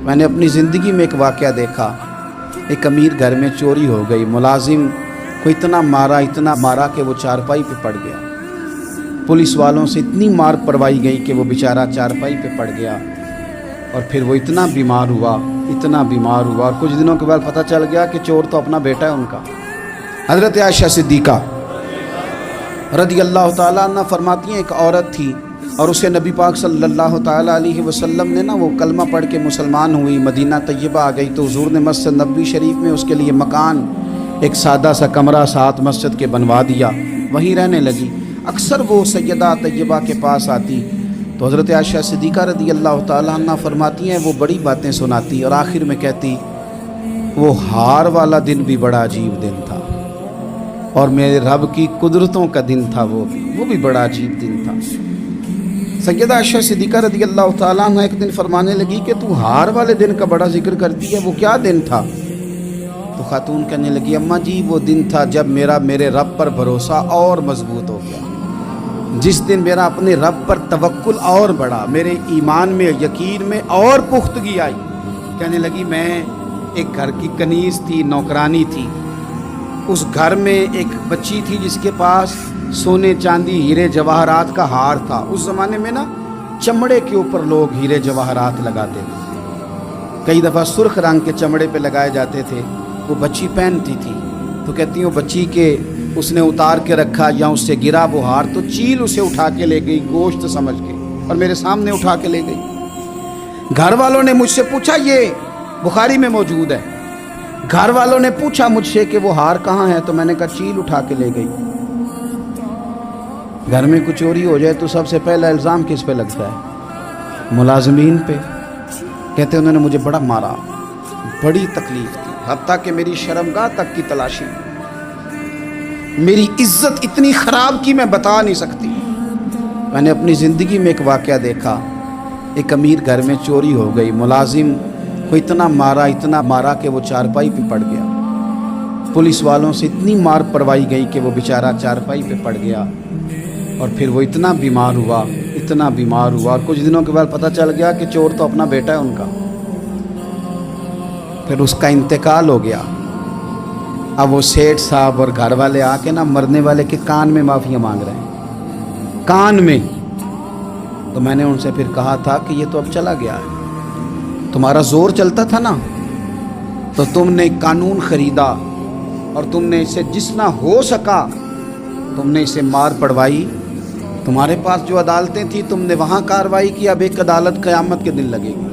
میں نے اپنی زندگی میں ایک واقعہ دیکھا، ایک امیر گھر میں چوری ہو گئی، ملازم کو اتنا مارا کہ وہ چارپائی پہ پڑ گیا۔ پولیس والوں سے اتنی مار پروائی گئی کہ وہ بیچارہ چارپائی پہ پڑ گیا، اور پھر وہ اتنا بیمار ہوا اور کچھ دنوں کے بعد پتہ چل گیا کہ چور تو اپنا بیٹا ہے ان کا۔ حضرت عائشہ صدیقہ رضی اللہ تعالیٰ عنہ فرماتی ہیں، ایک عورت تھی اور اسے نبی پاک صلی اللہ تعالیٰ علیہ وسلم نے وہ کلمہ پڑھ کے مسلمان ہوئی، مدینہ طیبہ آ گئی تو حضور نے مسجد نبوی شریف میں اس کے لیے مکان، ایک سادہ سا کمرہ ساتھ مسجد کے بنوا دیا، وہیں رہنے لگی۔ اکثر وہ سیدہ طیبہ کے پاس آتی تو حضرت عائشہ صدیقہ رضی اللہ تعالیٰ عنہ فرماتی ہیں وہ بڑی باتیں سناتی اور آخر میں کہتی وہ ہار والا دن بھی بڑا عجیب دن تھا، اور میرے رب کی قدرتوں کا دن تھا، وہ بھی بڑا عجیب دن تھا۔ سیدہ عائشہ صدیقہ رضی اللہ تعالیٰ عنہ ایک دن فرمانے لگی کہ تو ہار والے دن کا بڑا ذکر کرتی ہے، وہ کیا دن تھا؟ تو خاتون کہنے لگی، اماں جی وہ دن تھا جب میرے رب پر بھروسہ اور مضبوط ہو گیا، جس دن میرا اپنے رب پر توکل اور بڑھا، میرے ایمان میں یقین میں اور پختگی آئی۔ کہنے لگی میں ایک گھر کی کنیز تھی، نوکرانی تھی، اس گھر میں ایک بچی تھی جس کے پاس سونے چاندی ہیرے جواہرات کا ہار تھا۔ اس زمانے میں چمڑے کے اوپر لوگ ہیرے جواہرات لگاتے تھے، کئی دفعہ سرخ رنگ کے چمڑے پہ لگائے جاتے تھے، وہ بچی پہنتی تھی۔ تو کہتی ہوں بچی کے اس نے اتار کے رکھا یا اس سے گرا وہ ہار تو چیل اسے اٹھا کے لے گئی گوشت سمجھ کے، اور میرے سامنے اٹھا کے لے گئی۔ گھر والوں نے مجھ سے پوچھا، یہ بخاری میں موجود ہے، گھر والوں نے پوچھا مجھ سے کہ وہ ہار کہاں ہے، تو میں نے کہا چیل اٹھا کے لے گئی۔ گھر میں کچھ چوری ہو جائے تو سب سے پہلا الزام کس پہ لگتا ہے؟ ملازمین پہ۔ کہتے انہوں نے مجھے بڑا مارا، بڑی تکلیف تھی، حتیٰ کہ میری شرمگاہ تک کی تلاشی، میری عزت اتنی خراب کی میں بتا نہیں سکتی۔ میں نے اپنی زندگی میں ایک واقعہ دیکھا، ایک امیر گھر میں چوری ہو گئی، ملازم کو اتنا مارا کہ وہ چارپائی پہ پڑ گیا۔ پولیس والوں سے اتنی مار پروائی گئی کہ وہ بیچارہ چارپائی پہ پڑ گیا، اور پھر وہ اتنا بیمار ہوا اور کچھ دنوں کے بعد پتہ چل گیا کہ چور تو اپنا بیٹا ہے ان کا۔ پھر اس کا انتقال ہو گیا۔ اب وہ سیٹھ صاحب اور گھر والے آ کے مرنے والے کے کان میں معافی مانگ رہے ہیں، کان میں۔ تو میں نے ان سے پھر کہا تھا کہ یہ تو اب چلا گیا ہے، تمہارا زور چلتا تھا نا، تو تم نے قانون خریدا اور تم نے اسے جتنا ہو سکا تم نے اسے مار پڑوائی، تمہارے پاس جو عدالتیں تھیں تم نے وہاں کارروائی کی، اب ایک عدالت قیامت کے دن لگے گی۔